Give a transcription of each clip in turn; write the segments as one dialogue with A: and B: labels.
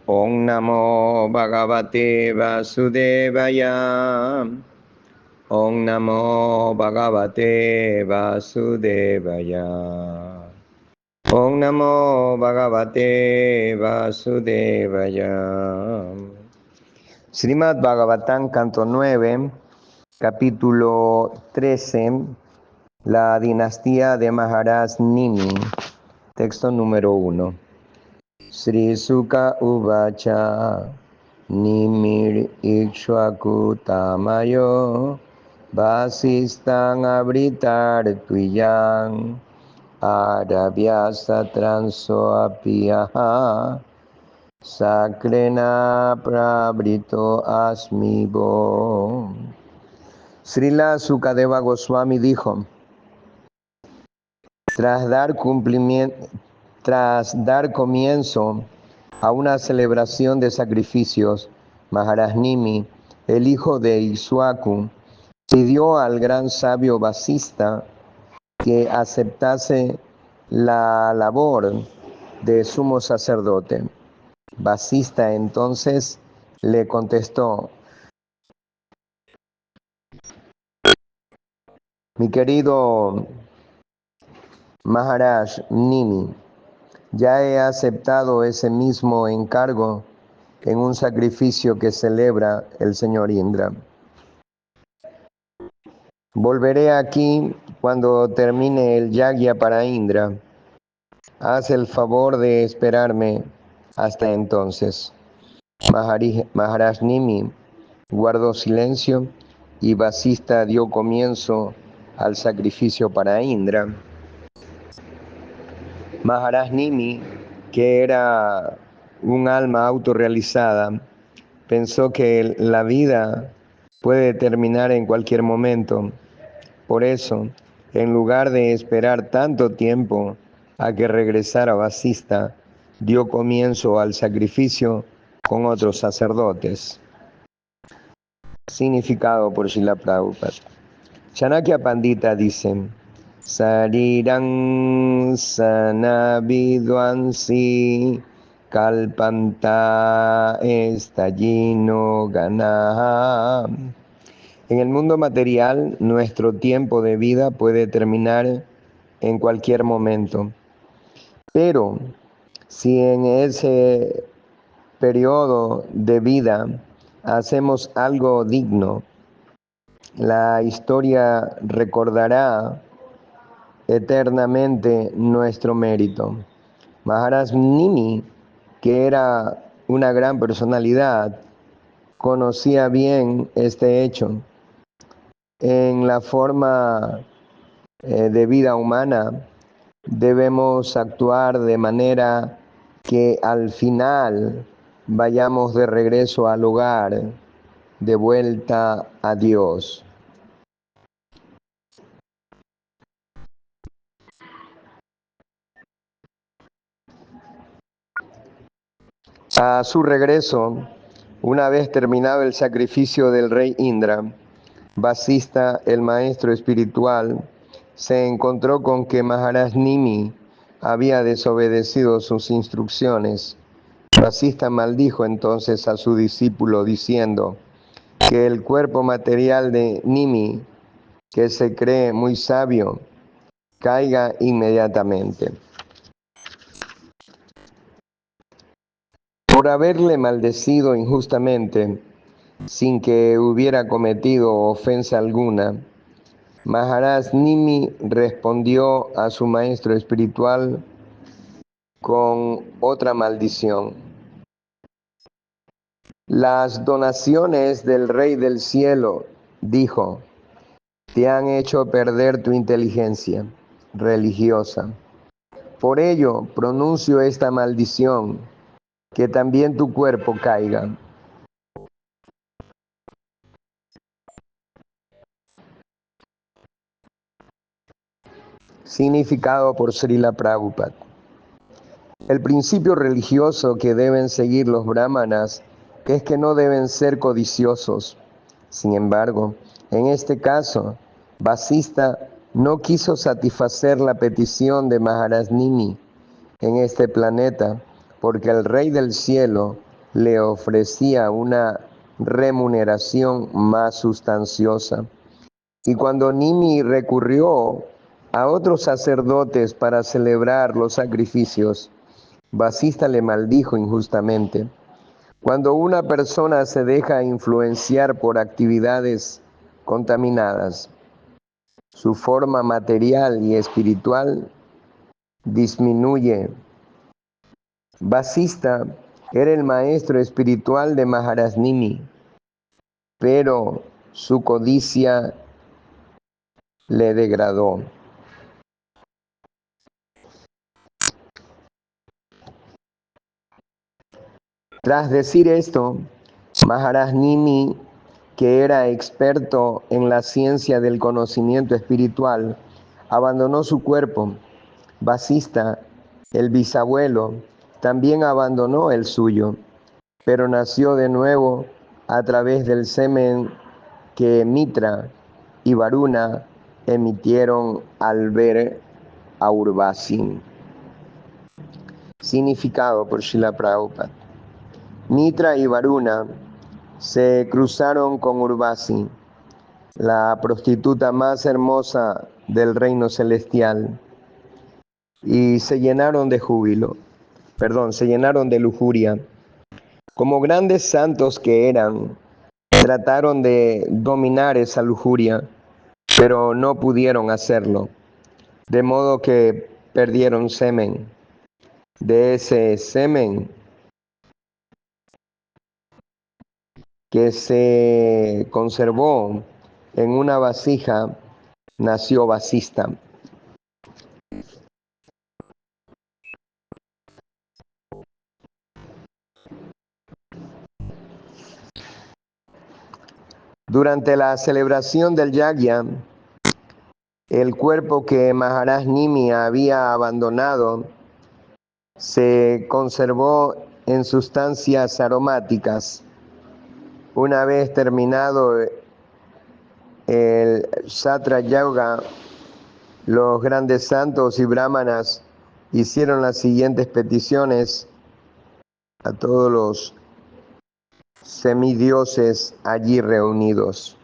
A: Om Namo Bhagavate Vasudevaya. Om Namo Bhagavate Vasudevaya. Om Namo Bhagavate Vasudevaya. Srimad Bhagavatam, canto 9, capítulo 13, la dinastía de Maharaj Nimi, texto número 1. Sri Sukha Uvacha Nimir Ikshvaku Tamayo Vasistan Abritar Tuyang Aravyasa Transo Apiyaha Sakrena Prabrito Asmibo. Srila Sukadeva Goswami dijo: Tras dar comienzo a una celebración de sacrificios, Maharaj Nimi, el hijo de Ikshvaku, pidió al gran sabio Vasista que aceptase la labor de sumo sacerdote. Vasista entonces le contestó: Mi querido Maharaj Nimi, ya he aceptado ese mismo encargo en un sacrificio que celebra el señor Indra. Volveré aquí cuando termine el yagya para Indra. Haz el favor de esperarme hasta entonces. Maharaj Nimi guardó silencio y Vasista dio comienzo al sacrificio para Indra. Maharaj Nimi, que era un alma autorrealizada, pensó que la vida puede terminar en cualquier momento. Por eso, en lugar de esperar tanto tiempo a que regresara Vasista, dio comienzo al sacrificio con otros sacerdotes. Significado por Srila Prabhupada. Chanakya Pandita dice: Sarirang sanavidvansi kalpanta estallino ganaha. En el mundo material, nuestro tiempo de vida puede terminar en cualquier momento. Pero si en ese periodo de vida hacemos algo digno, la historia recordará eternamente nuestro mérito. Maharaj Nimi, que era una gran personalidad, conocía bien este hecho. En la forma de vida humana debemos actuar de manera que al final vayamos de regreso al hogar, de vuelta a Dios. A su regreso, una vez terminado el sacrificio del rey Indra, Vasista, el maestro espiritual, se encontró con que Maharaj Nimi había desobedecido sus instrucciones. Vasista maldijo entonces a su discípulo diciendo que el cuerpo material de Nimi, que se cree muy sabio, caiga inmediatamente. Por haberle maldecido injustamente, sin que hubiera cometido ofensa alguna, Maharaj Nimi respondió a su maestro espiritual con otra maldición. Las donaciones del Rey del Cielo, dijo, te han hecho perder tu inteligencia religiosa. Por ello, pronuncio esta maldición, que también tu cuerpo caiga. Significado por Srila Prabhupada. El principio religioso que deben seguir los brahmanas es que no deben ser codiciosos. Sin embargo, en este caso, Vasista no quiso satisfacer la petición de Maharaj Nimi en este planeta, porque el Rey del Cielo le ofrecía una remuneración más sustanciosa. Y cuando Nimi recurrió a otros sacerdotes para celebrar los sacrificios, Vasista le maldijo injustamente. Cuando una persona se deja influenciar por actividades contaminadas, su forma material y espiritual disminuye. Vasista era el maestro espiritual de Maharaj Nimi, pero su codicia le degradó. Tras decir esto, Maharaj Nimi, que era experto en la ciencia del conocimiento espiritual, abandonó su cuerpo. Vasista, el bisabuelo, también abandonó el suyo, pero nació de nuevo a través del semen que Mitra y Varuna emitieron al ver a Urvasi. Significado por Srila Prabhupada. Mitra y Varuna se cruzaron con Urvasi, la prostituta más hermosa del reino celestial, y se llenaron de se llenaron de lujuria. Como grandes santos que eran, trataron de dominar esa lujuria, pero no pudieron hacerlo, de modo que perdieron semen. De ese semen que se conservó en una vasija, nació Vasista. Durante la celebración del Yagya, el cuerpo que Maharaj Nimi había abandonado se conservó en sustancias aromáticas. Una vez terminado el Satra Yoga, los grandes santos y brahmanas hicieron las siguientes peticiones a todos los semidioses allí reunidos.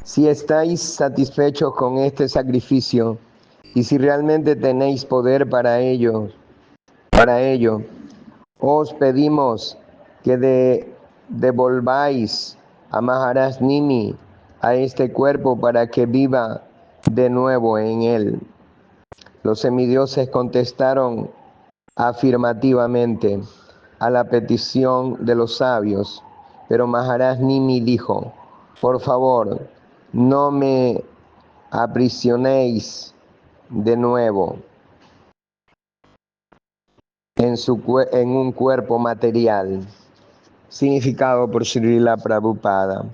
A: Si estáis satisfechos con este sacrificio y si realmente tenéis poder para ello, os pedimos que devolváis a Maharaj Nimi a este cuerpo para que viva de nuevo en él. Los semidioses contestaron afirmativamente a la petición de los sabios, pero Maharaj Nimi dijo: por favor, no me aprisionéis de nuevo en un cuerpo material. Significado por Srila Prabhupada.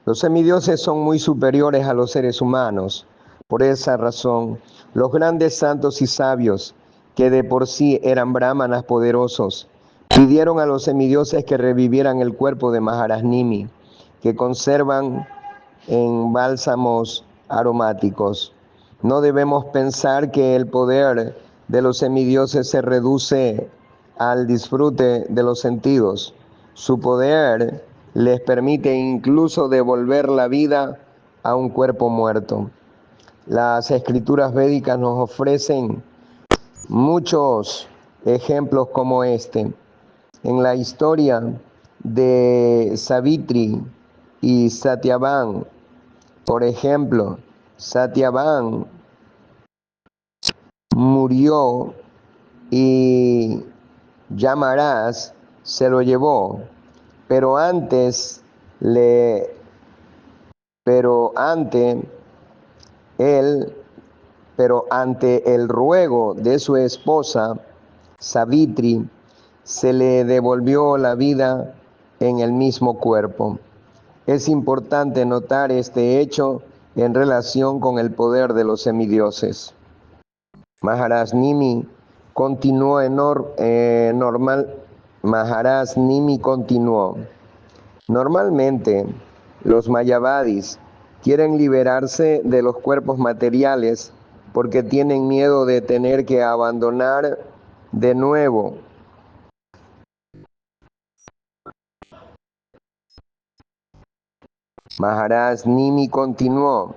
A: Los semidioses son muy superiores a los seres humanos. Por esa razón, los grandes santos y sabios, que de por sí eran brahmanas poderosos, pidieron a los semidioses que revivieran el cuerpo de Maharaj Nimi, que conservan en bálsamos aromáticos. No debemos pensar que el poder de los semidioses se reduce al disfrute de los sentidos. Su poder les permite incluso devolver la vida a un cuerpo muerto. Las escrituras védicas nos ofrecen muchos ejemplos como este. En la historia de Savitri y Satyavan, por ejemplo, Satyavan murió y Yamaraj se lo llevó, pero ante el ruego de su esposa Savitri, se le devolvió la vida en el mismo cuerpo. Es importante notar este hecho en relación con el poder de los semidioses. Maharaj Nimi continuó Normalmente, los mayavadis quieren liberarse de los cuerpos materiales porque tienen miedo de tener que abandonar de nuevo. Maharaj Nimi continuó: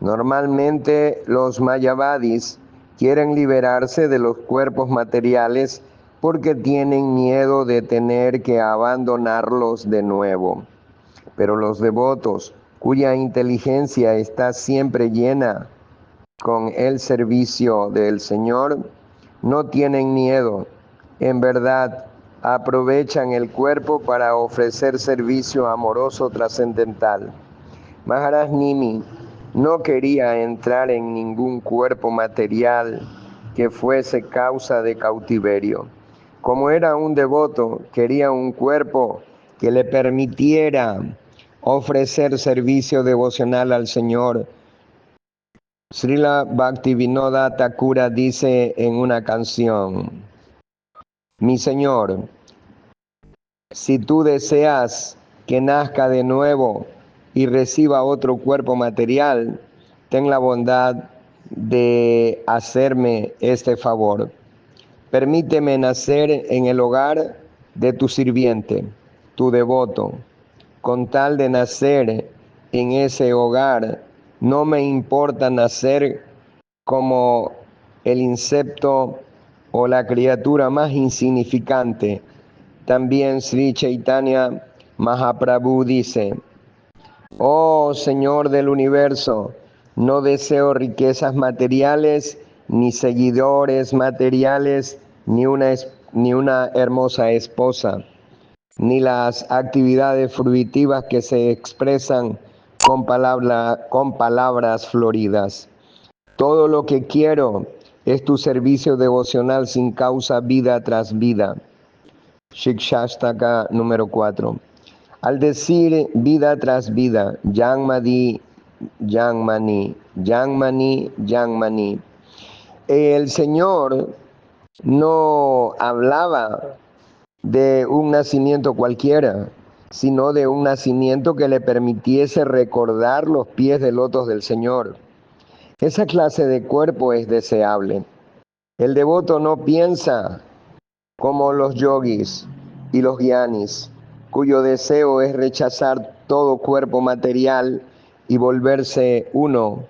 A: normalmente los mayavadis quieren liberarse de los cuerpos materiales porque tienen miedo de tener que abandonarlos de nuevo. Pero los devotos, cuya inteligencia está siempre llena con el servicio del Señor, no tienen miedo. En verdad, aprovechan el cuerpo para ofrecer servicio amoroso trascendental. Maharaj Nimi no quería entrar en ningún cuerpo material que fuese causa de cautiverio. Como era un devoto, quería un cuerpo que le permitiera ofrecer servicio devocional al Señor. Srila Bhaktivinoda Thakura dice en una canción: mi Señor, si tú deseas que nazca de nuevo y reciba otro cuerpo material, ten la bondad de hacerme este favor. Permíteme nacer en el hogar de tu sirviente, tu devoto. Con tal de nacer en ese hogar, no me importa nacer como el insecto o la criatura más insignificante. También Sri Chaitanya Mahaprabhu dice: oh Señor del universo, no deseo riquezas materiales, ni seguidores materiales, ni una hermosa esposa, ni las actividades fruitivas que se expresan con palabras floridas. Todo lo que quiero es tu servicio devocional sin causa, vida tras vida. Shikshastaka número 4. Al decir vida tras vida, Yanmadi, Yanmani, Yanmani, Yanmani, el Señor no hablaba de un nacimiento cualquiera, sino de un nacimiento que le permitiese recordar los pies de lotos del Señor. Esa clase de cuerpo es deseable. El devoto no piensa como los yogis y los gyanis, cuyo deseo es rechazar todo cuerpo material y volverse uno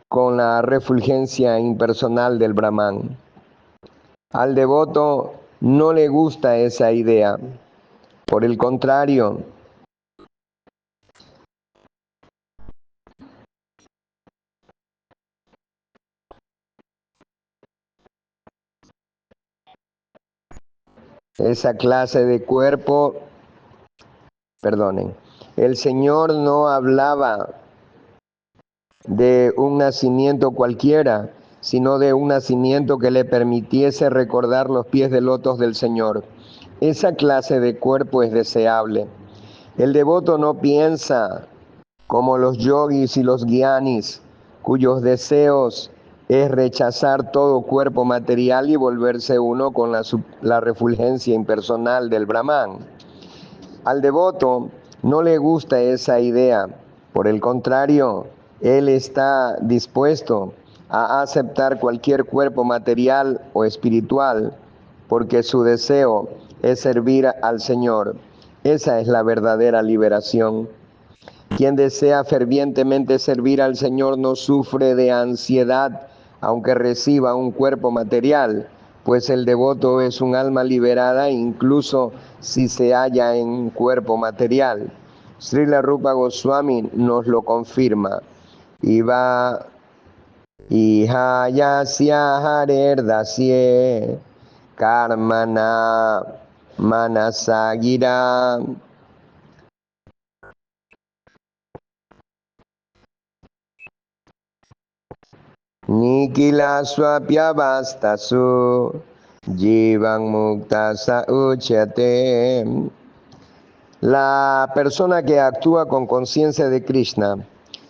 A: con la refulgencia impersonal del Brahman. Al devoto no le gusta esa idea. Por el contrario, esa clase de cuerpo, el Señor no hablaba de un nacimiento cualquiera, sino de un nacimiento que le permitiese recordar los pies de lotos del Señor. Esa clase de cuerpo es deseable. El devoto no piensa como los yogis y los gyanis, cuyos deseos es rechazar todo cuerpo material y volverse uno con la refulgencia impersonal del Brahman. Al devoto no le gusta esa idea. Por el contrario, él está dispuesto a aceptar cualquier cuerpo material o espiritual, porque su deseo es servir al Señor. Esa es la verdadera liberación. Quien desea fervientemente servir al Señor no sufre de ansiedad, aunque reciba un cuerpo material, pues el devoto es un alma liberada incluso si se halla en un cuerpo material. Srila Rupa Goswami nos lo confirma. Iva ihayasya harerdasye karmana manasagira. Nikila swapyavastasu jivan mukta sa uchyate. La persona que actúa con conciencia de Krishna,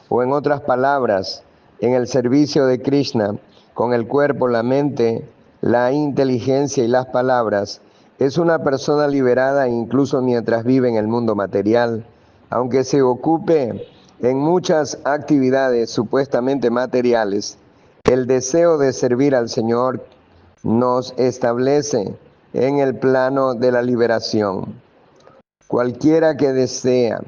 A: o en otras palabras, en el servicio de Krishna, con el cuerpo, la mente, la inteligencia y las palabras, es una persona liberada incluso mientras vive en el mundo material, aunque se ocupe en muchas actividades supuestamente materiales. El deseo de servir al Señor nos establece en el plano de la liberación. Cualquiera que desea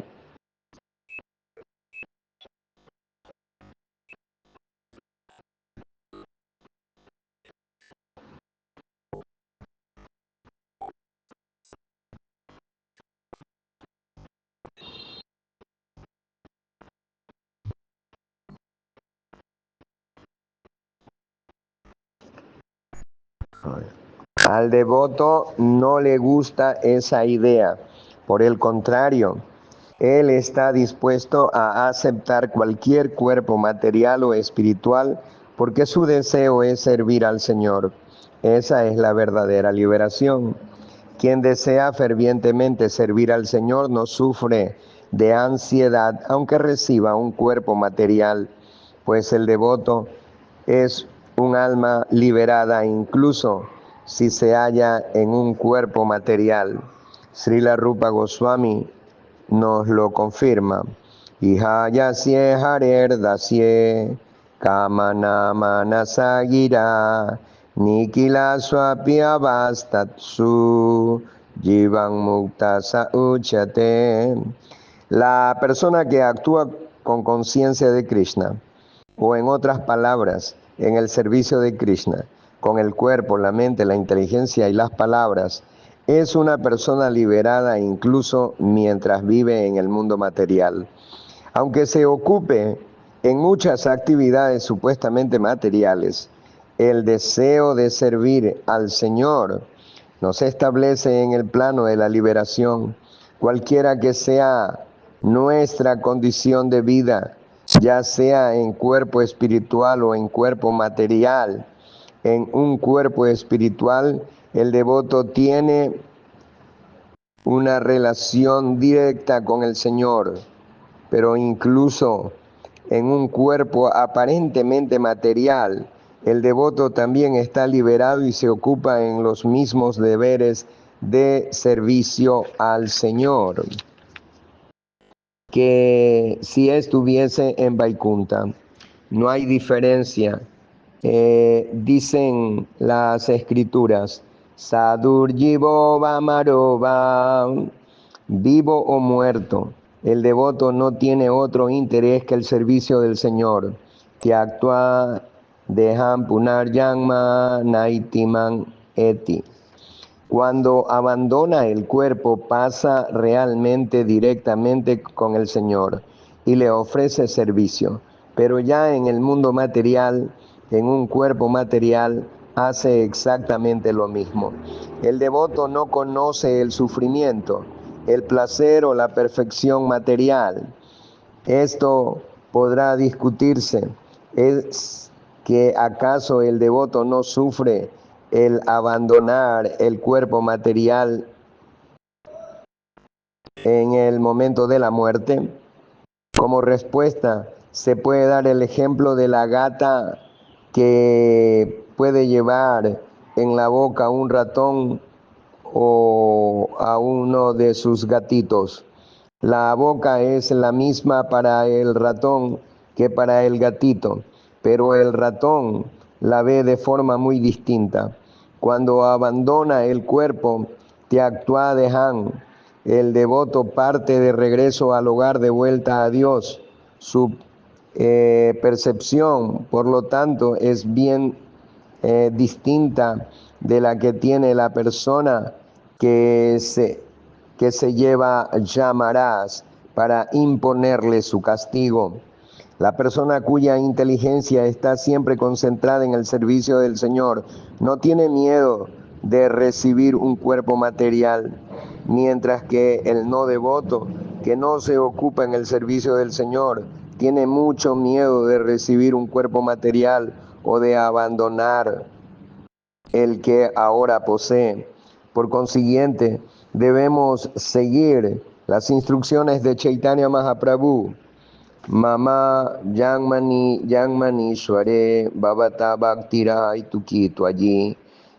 A: al devoto no le gusta esa idea. Por el contrario, él está dispuesto a aceptar cualquier cuerpo material o espiritual porque su deseo es servir al Señor. Esa es la verdadera liberación. Quien desea fervientemente servir al Señor no sufre de ansiedad aunque reciba un cuerpo material, pues el devoto es un alma liberada incluso si se halla en un cuerpo material. Srila Rupa Goswami nos lo confirma. Ihayasye harer dasye kamana manasagira nikila swapi avastatsu jivan mukta sa uchate. La persona que actúa con conciencia de Krishna, o en otras palabras, en el servicio de Krishna, con el cuerpo, la mente, la inteligencia y las palabras, es una persona liberada incluso mientras vive en el mundo material. Aunque se ocupe en muchas actividades supuestamente materiales, el deseo de servir al Señor nos establece en el plano de la liberación, cualquiera que sea nuestra condición de vida, ya sea en cuerpo espiritual o en cuerpo material. En un cuerpo espiritual, el devoto tiene una relación directa con el Señor, pero incluso en un cuerpo aparentemente material, el devoto también está liberado y se ocupa en los mismos deberes de servicio al Señor que si estuviese en Vaikunta. No hay diferencia. Dicen las escrituras, Sadurjivo Vamarova, vivo o muerto. El devoto no tiene otro interés que el servicio del Señor, que actúa Deham Punar Yanma Naitiman Eti. Cuando abandona el cuerpo, pasa realmente directamente con el Señor y le ofrece servicio. Pero ya en el mundo material, en un cuerpo material, hace exactamente lo mismo. El devoto no conoce el sufrimiento, el placer o la perfección material. Esto podrá discutirse. ¿Es que acaso el devoto no sufre el abandonar el cuerpo material en el momento de la muerte? Como respuesta, se puede dar el ejemplo de la gata que puede llevar en la boca un ratón o a uno de sus gatitos. La boca es la misma para el ratón que para el gatito, pero el ratón la ve de forma muy distinta. Cuando abandona el cuerpo, te actúa de Han. El devoto parte de regreso al hogar de vuelta a Dios. Su percepción, por lo tanto, es bien distinta de la que tiene la persona que se lleva llamarás para imponerle su castigo. La persona cuya inteligencia está siempre concentrada en el servicio del Señor no tiene miedo de recibir un cuerpo material, mientras que el no devoto, que no se ocupa en el servicio del Señor, tiene mucho miedo de recibir un cuerpo material o de abandonar el que ahora posee. Por consiguiente, debemos seguir las instrucciones de Chaitanya Mahaprabhu. Mama Yanmani Shware Bhavata Bhaktira Itukito allí.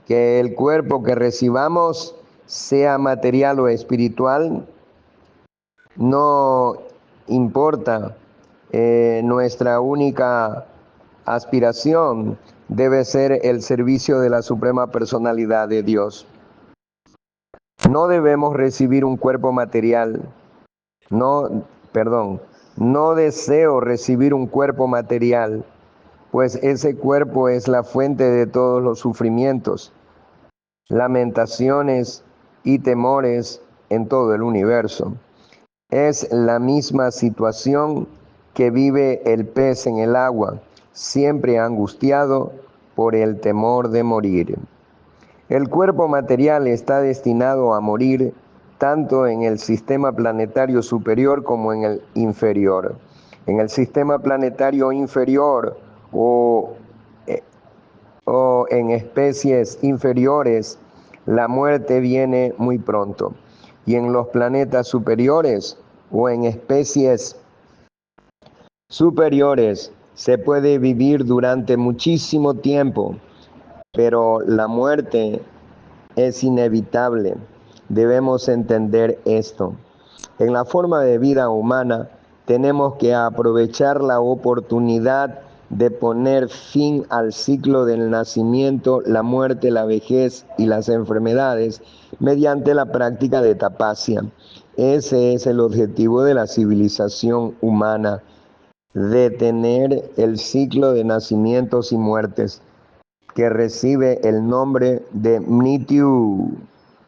A: Que el cuerpo que recibamos, sea material o espiritual, no importa. Nuestra única aspiración debe ser el servicio de la Suprema Personalidad de Dios. No debemos recibir un cuerpo material. No deseo recibir un cuerpo material, pues ese cuerpo es la fuente de todos los sufrimientos, lamentaciones y temores en todo el universo. Es la misma situación que vive el pez en el agua, siempre angustiado por el temor de morir. El cuerpo material está destinado a morir tanto en el sistema planetario superior como en el inferior. En el sistema planetario inferior o en especies inferiores, la muerte viene muy pronto. Y en los planetas superiores o en especies superiores se puede vivir durante muchísimo tiempo, pero la muerte es inevitable. Debemos entender esto. En la forma de vida humana tenemos que aprovechar la oportunidad de poner fin al ciclo del nacimiento, la muerte, la vejez y las enfermedades mediante la práctica de tapasya. Ese es el objetivo de la civilización humana, detener el ciclo de nacimientos y muertes que recibe el nombre de Mrityu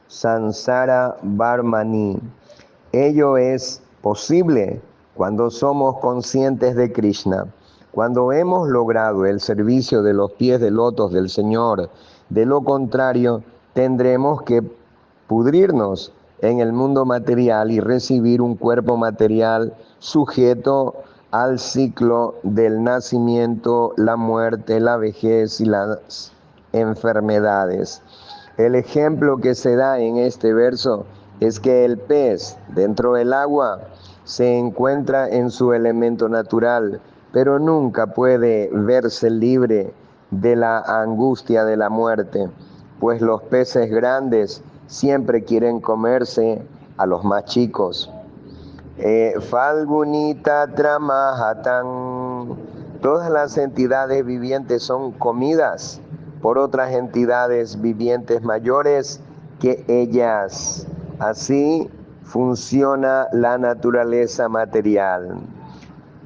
A: Sansara Varmani. Ello es posible cuando somos conscientes de Krishna. Cuando hemos logrado el servicio de los pies de lotos del Señor, de lo contrario, tendremos que pudrirnos en el mundo material y recibir un cuerpo material sujeto al ciclo del nacimiento, la muerte, la vejez y las enfermedades. El ejemplo que se da en este verso es que el pez dentro del agua se encuentra en su elemento natural, pero nunca puede verse libre de la angustia de la muerte, pues los peces grandes siempre quieren comerse a los más chicos. Falgunita Tramahatan. Todas las entidades vivientes son comidas por otras entidades vivientes mayores que ellas. Así funciona la naturaleza material.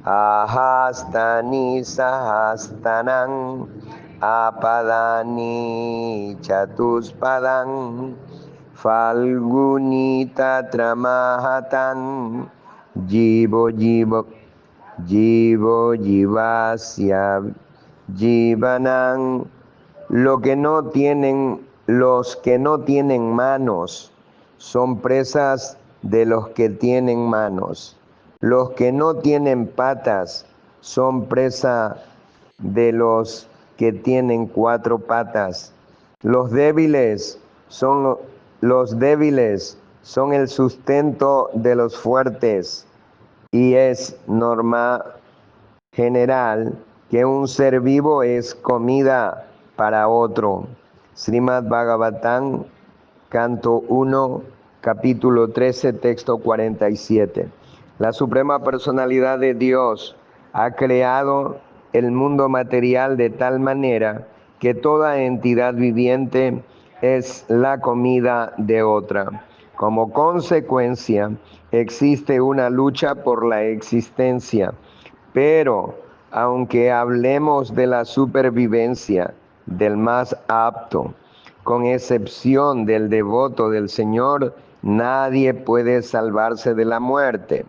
A: Ahastani sahastanam apadani chatuspadam falgunita tramahatan jivasya jivanan. Los que no tienen manos son presas de los que tienen manos. Los que no tienen patas son presa de los que tienen 4 patas. Los débiles son el sustento de los fuertes, y es norma general que un ser vivo es comida para otro. Srimad Bhagavatam, canto 1, capítulo 13, texto 47. La Suprema Personalidad de Dios ha creado el mundo material de tal manera que toda entidad viviente es la comida de otra. Como consecuencia, existe una lucha por la existencia. Pero, aunque hablemos de la supervivencia del más apto, con excepción del devoto del Señor, nadie puede salvarse de la muerte.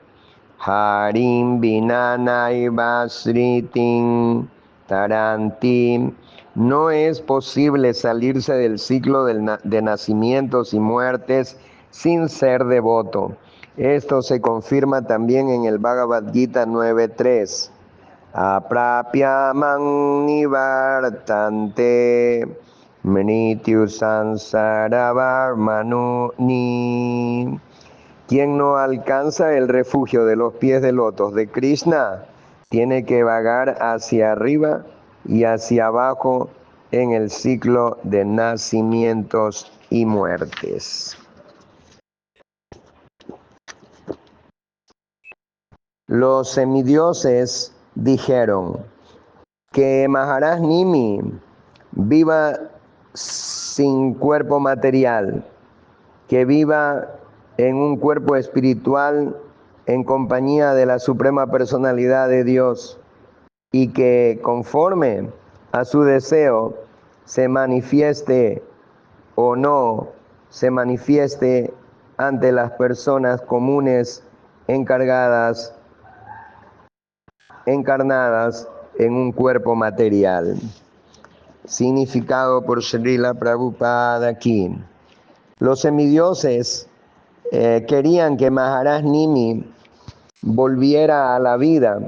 A: Harim Vinanai Vasritim Tarantim. No es posible salirse del ciclo de nacimientos y muertes sin ser devoto. Esto se confirma también en el Bhagavad Gita 9.3. Aprapyamang nivartante mrityu sansaravarmanuni. Quien no alcanza el refugio de los pies de lotos de Krishna tiene que vagar hacia arriba y hacia abajo en el ciclo de nacimientos y muertes. Los semidioses dijeron que Maharaj Nimi viva sin cuerpo material, que viva en un cuerpo espiritual en compañía de la Suprema Personalidad de Dios y que conforme a su deseo se manifieste o no se manifieste ante las personas comunes encarnadas en un cuerpo material. Significado por Srila Prabhupada aquí. Los semidioses querían que Maharaj Nimi volviera a la vida,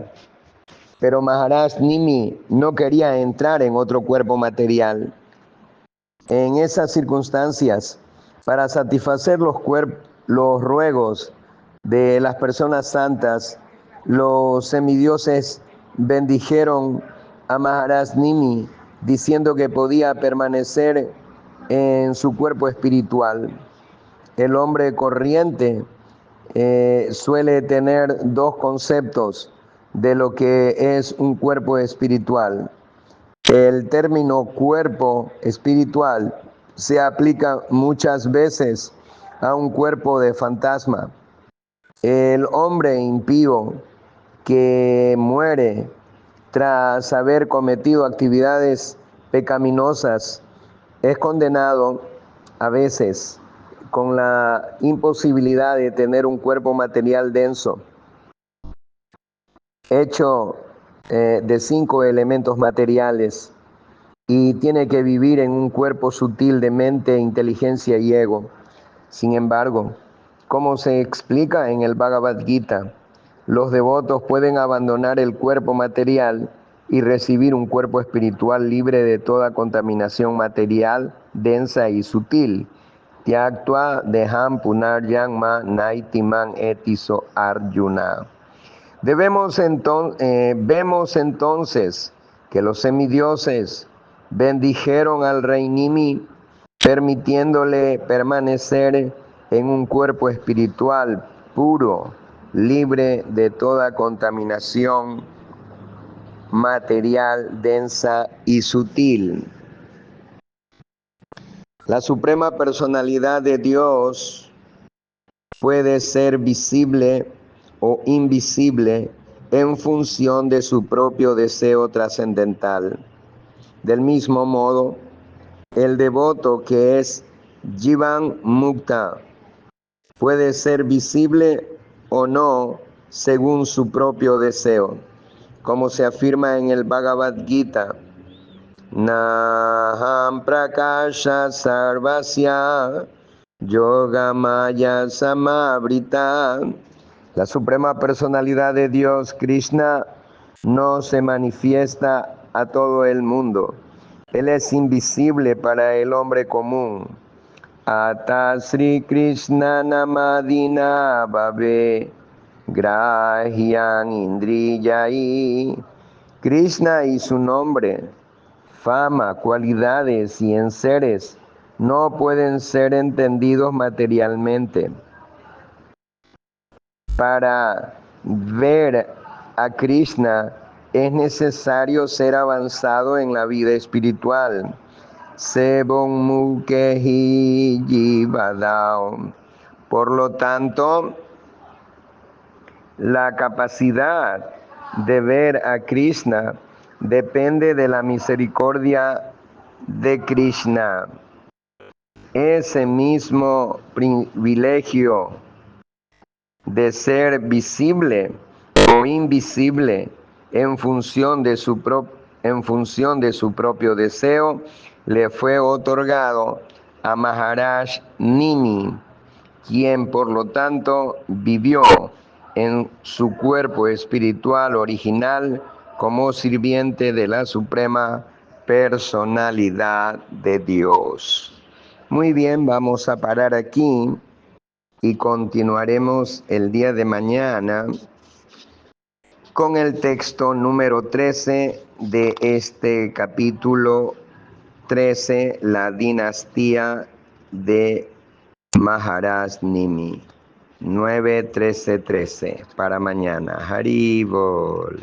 A: pero Maharaj Nimi no quería entrar en otro cuerpo material. En esas circunstancias, para satisfacer los ruegos de las personas santas, los semidioses bendijeron a Maharaj Nimi diciendo que podía permanecer en su cuerpo espiritual. El hombre corriente suele tener dos conceptos de lo que es un cuerpo espiritual. El término cuerpo espiritual se aplica muchas veces a un cuerpo de fantasma. El hombre impío que muere tras haber cometido actividades pecaminosas es condenado a veces con la imposibilidad de tener un cuerpo material denso, hecho de 5 elementos materiales, y tiene que vivir en un cuerpo sutil de mente, inteligencia y ego. Sin embargo, como se explica en el Bhagavad Gita, los devotos pueden abandonar el cuerpo material y recibir un cuerpo espiritual libre de toda contaminación material, densa y sutil. Tyaktva deham punaryanma naitiman etiso Arjuna. Vemos entonces que los semidioses bendijeron al rey Nimi, permitiéndole permanecer en un cuerpo espiritual puro, libre de toda contaminación material, densa y sutil. La Suprema Personalidad de Dios puede ser visible o invisible en función de su propio deseo trascendental. Del mismo modo, el devoto que es Jivan Mukta puede ser visible o no según su propio deseo, como se afirma en el Bhagavad Gita. Naham prakasha sarvasya yogamaya samavrita. La Suprema Personalidad de Dios, Krishna, no se manifiesta a todo el mundo. Él es invisible para el hombre común. Ata Sri Krishna namadina bhave grahyan indriyai. Krishna y su nombre, fama, cualidades y enseres no pueden ser entendidos materialmente. Para ver a Krishna es necesario ser avanzado en la vida espiritual. Sebon mukehi jivadao. Por lo tanto, la capacidad de ver a Krishna depende de la misericordia de Krishna. Ese mismo privilegio de ser visible o invisible en función de su propio deseo le fue otorgado a Maharaj Nimi, quien por lo tanto vivió en su cuerpo espiritual original como sirviente de la Suprema Personalidad de Dios. Muy bien, vamos a parar aquí y continuaremos el día de mañana con el texto número 13 de este capítulo 13, la dinastía de Maharaj Nimi. 9-13-13 para mañana. Hari Bol.